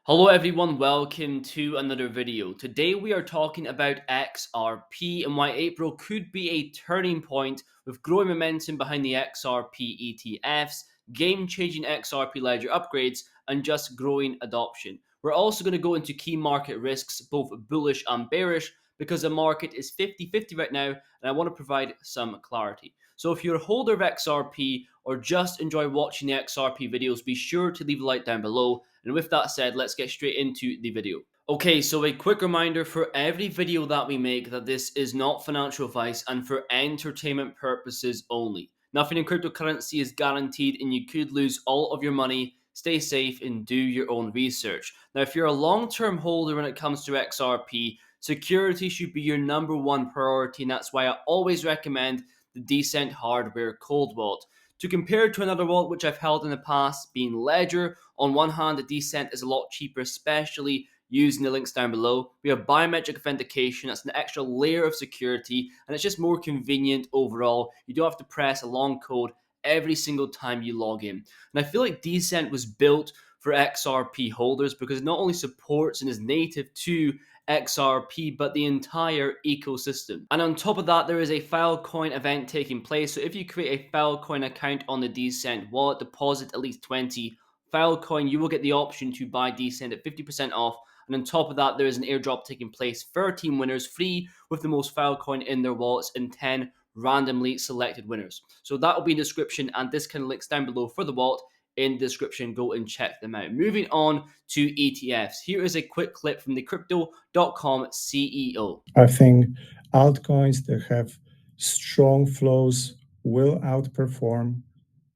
Hello everyone, welcome to another video. Today we are talking about XRP and why April could be a turning point with growing momentum behind the XRP ETFs, game-changing XRP ledger upgrades, and just growing adoption. We're also going to go into key market risks, both bullish and bearish, because the market is 50-50 right now, and I want to provide some clarity. So if you're a holder of XRP or just enjoy watching the XRP videos, be sure to leave a like down below. And with that said, let's get straight into the video. Okay, so a quick reminder for every video that we make that this is not financial advice and for entertainment purposes only. Nothing in cryptocurrency is guaranteed and you could lose all of your money. Stay safe and do your own research. Now, if you're a long-term holder when it comes to XRP, security should be your number one priority, and that's why I always recommend the Decent Hardware Cold Wallet. To compare to another wallet which I've held in the past, being Ledger, on one hand, the Decent is a lot cheaper, especially using the links down below. We have biometric authentication, that's an extra layer of security, and it's just more convenient overall. You don't have to press a long code every single time you log in. And I feel like Decent was built for XRP holders because it not only supports and is native to XRP, but the entire ecosystem. And on top of that, there is a Filecoin event taking place. So if you create a Filecoin account on the Decent wallet, deposit at least 20 Filecoin, you will get the option to buy Decent at 50% off. And on top of that, there is an airdrop taking place. 13 winners free with the most Filecoin in their wallets and 10 randomly selected winners. So that will be in the description, and this kind of links down below for the wallet in the description. Go and check them out. Moving on to ETFs. Here is a quick clip from the crypto.com CEO. I think altcoins that have strong flows will outperform.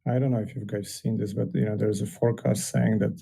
I don't know if you guys seen this, but there's a forecast saying that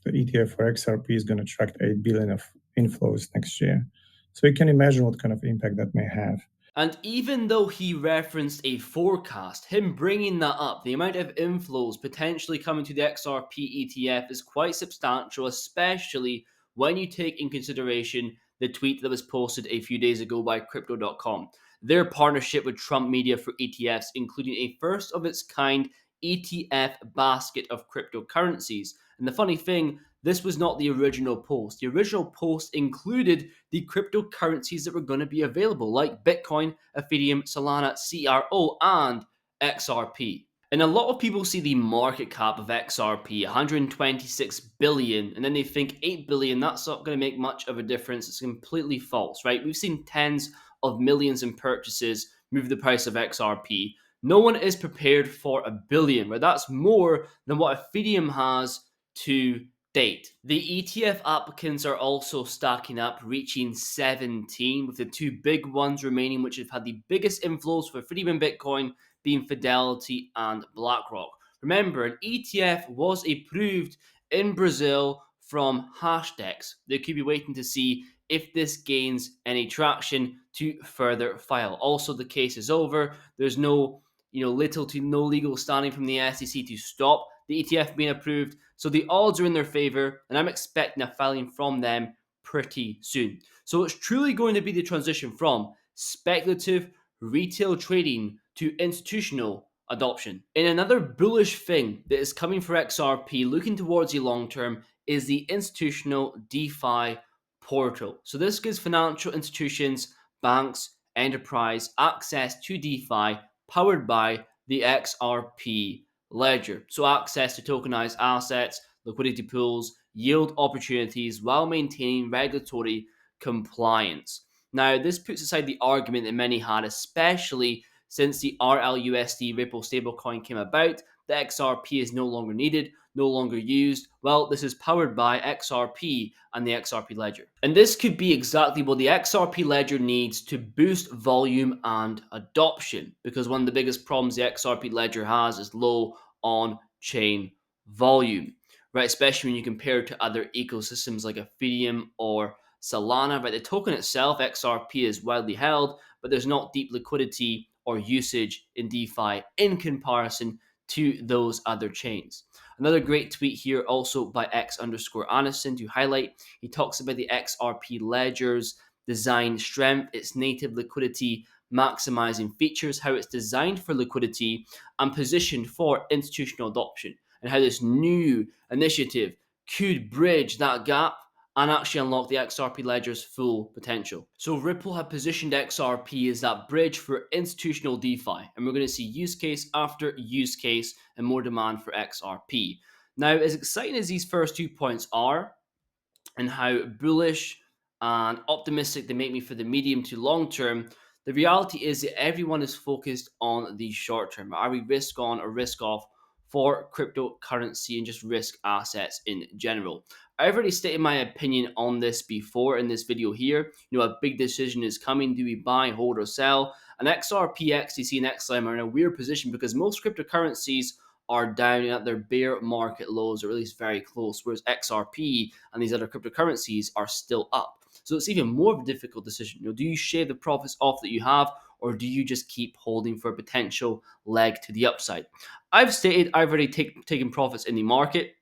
the ETF for XRP is going to attract 8 billion of inflows next year. So you can imagine what kind of impact that may have. And even though he referenced a forecast, him bringing that up, the amount of inflows potentially coming to the XRP ETF is quite substantial, especially when you take in consideration the tweet that was posted a few days ago by Crypto.com. Their partnership with Trump Media for ETFs, including a first of its kind ETF basket of cryptocurrencies. And the funny thing, this was not the original post. The original post included the cryptocurrencies that were going to be available, like Bitcoin, Ethereum, Solana, CRO, and XRP. And a lot of people see the market cap of XRP, 126 billion, and then they think 8 billion, that's not going to make much of a difference. It's completely false, right? We've seen tens of millions in purchases move the price of XRP. No one is prepared for a billion, right? That's more than what Ethereum has to date. The ETF applicants are also stacking up, reaching 17, with the two big ones remaining, which have had the biggest inflows for Ethereum and Bitcoin, being Fidelity and BlackRock. Remember, an ETF was approved in Brazil from Hashdex. They could be waiting to see if this gains any traction to further file. Also, the case is over. There's no, little to no legal standing from the SEC to stop the ETF being approved. So the odds are in their favor, and I'm expecting a filing from them pretty soon. So it's truly going to be the transition from speculative retail trading to institutional adoption. And another bullish thing that is coming for XRP looking towards the long term is the institutional DeFi portal. So this gives financial institutions, banks, enterprise access to DeFi powered by the XRP ledger. So access to tokenized assets, liquidity pools, yield opportunities while maintaining regulatory compliance. Now, this puts aside the argument that many had, especially since the RLUSD Ripple stablecoin came about, the XRP is no longer needed, no longer used. Well, this is powered by XRP and the XRP ledger. And this could be exactly what the XRP ledger needs to boost volume and adoption, because one of the biggest problems the XRP ledger has is low on-chain volume, right? Especially when you compare it to other ecosystems like Ethereum or Solana, right? The token itself, XRP, is widely held, but there's not deep liquidity or usage in DeFi in comparison to those other chains. Another great tweet here also by X_Anderson to highlight. He talks about the XRP ledger's design strength, its native liquidity, maximizing features, how it's designed for liquidity and positioned for institutional adoption, and how this new initiative could bridge that gap and actually unlock the XRP ledger's full potential. So Ripple have positioned XRP as that bridge for institutional DeFi, and we're going to see use case after use case and more demand for XRP. Now, as exciting as these first 2 points are, and how bullish and optimistic they make me for the medium to long term, the reality is that everyone is focused on the short term. Are we risk on or risk off for cryptocurrency and just risk assets in general? I've already stated my opinion on this before in this video here. A big decision is coming. Do we buy, hold, or sell? And XRP, XDC, and XLM are in a weird position because most cryptocurrencies are down at their bear market lows, or at least very close, whereas XRP and these other cryptocurrencies are still up. So it's even more of a difficult decision. Do you shave the profits off that you have, or do you just keep holding for a potential leg to the upside? I've stated I've already taken profits in the market.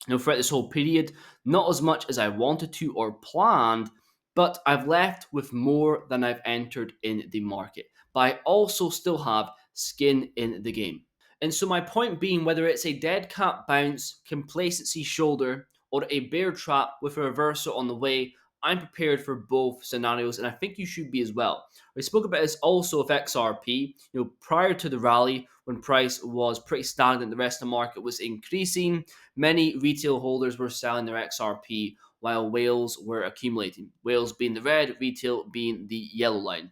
Throughout this whole period, not as much as I wanted to or planned, but I've left with more than I've entered in the market. But I also still have skin in the game. And so my point being, whether it's a dead cat bounce, complacency shoulder, or a bear trap with a reversal on the way, I'm prepared for both scenarios, and I think you should be as well. We spoke about this also with XRP. Prior to the rally, when price was pretty stagnant, the rest of the market was increasing. Many retail holders were selling their XRP while whales were accumulating. Whales being the red, retail being the yellow line.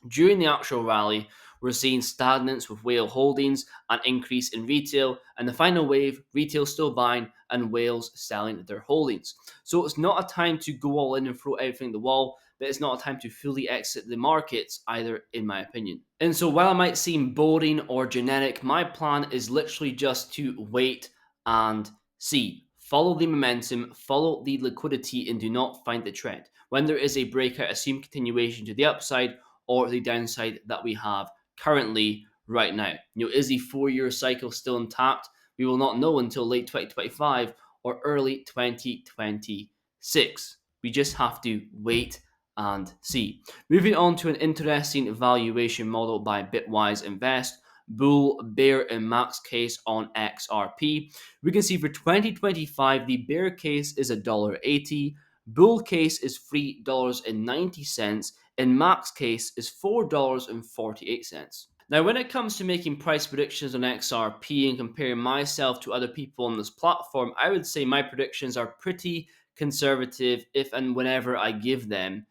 During the actual rally, we're seeing stagnance with whale holdings, an increase in retail, and the final wave, retail still buying and whales selling their holdings. So it's not a time to go all in and throw everything at the wall, but it's not a time to fully exit the markets either, in my opinion. And so while it might seem boring or generic, my plan is literally just to wait and see. Follow the momentum, follow the liquidity, and do not find the trend. When there is a breakout, assume continuation to the upside or the downside that we have currently right now. Is the 4-year cycle still intact? We will not know until late 2025 or early 2026. We just have to wait and see. Moving on to an interesting valuation model by Bitwise Invest. Bull, bear, and max case on XRP. We can see for 2025, the bear case is $1.80, bull case is $3.90, and max case is $4.48. Now, when it comes to making price predictions on XRP and comparing myself to other people on this platform, I would say my predictions are pretty conservative if and whenever I give them,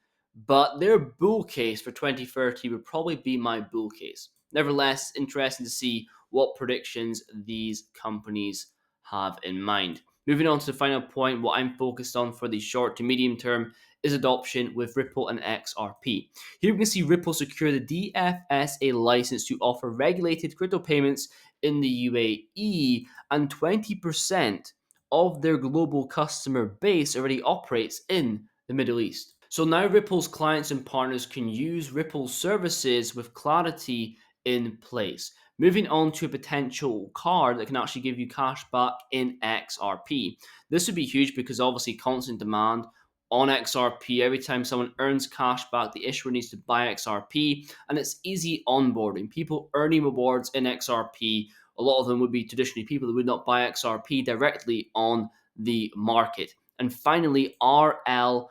but their bull case for 2030 would probably be my bull case. Nevertheless, interesting to see what predictions these companies have in mind. Moving on to the final point, what I'm focused on for the short to medium term is adoption with Ripple and XRP. Here we can see Ripple secure the DFSA license to offer regulated crypto payments in the UAE, and 20% of their global customer base already operates in the Middle East. So now Ripple's clients and partners can use Ripple's services with clarity in place. Moving on to a potential card that can actually give you cash back in XRP. This would be huge because obviously constant demand on XRP. Every time someone earns cash back, the issuer needs to buy XRP, and it's easy onboarding. People earning rewards in XRP, a lot of them would be traditionally people that would not buy XRP directly on the market. And finally, RLUSD.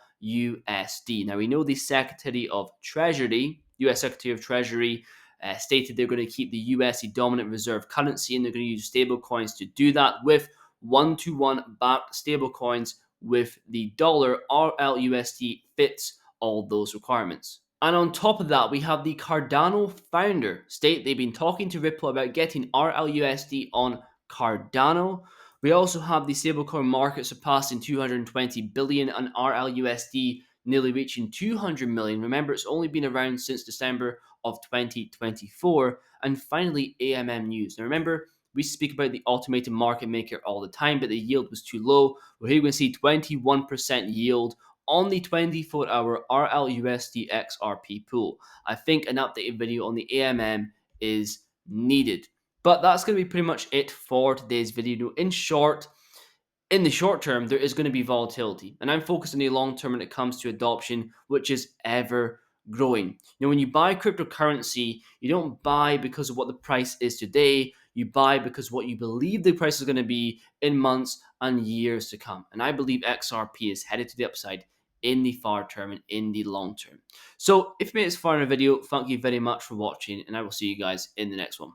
Now we know the Secretary of Treasury, US Secretary of Treasury, stated they're going to keep the USD dominant reserve currency, and they're going to use stablecoins to do that with one-to-one backed stablecoins with the dollar. RLUSD fits all those requirements. And on top of that, we have the Cardano founder state they've been talking to Ripple about getting RLUSD on Cardano. We also have the stablecoin market surpassing 220 billion and RLUSD nearly reaching 200 million. Remember, it's only been around since December of 2024. And finally, AMM news. Now remember, we speak about the automated market maker all the time, but the yield was too low. Well, here we can see 21% yield on the 24-hour RLUSD XRP pool. I think an updated video on the AMM is needed. But that's going to be pretty much it for today's video. In short, in the short term, there is going to be volatility, and I'm focused on the long term when it comes to adoption, which is ever growing. When you buy cryptocurrency, you don't buy because of what the price is today. You buy because what you believe the price is going to be in months and years to come. And I believe XRP is headed to the upside in the far term and in the long term. So if you made this far in the video, thank you very much for watching, and I will see you guys in the next one.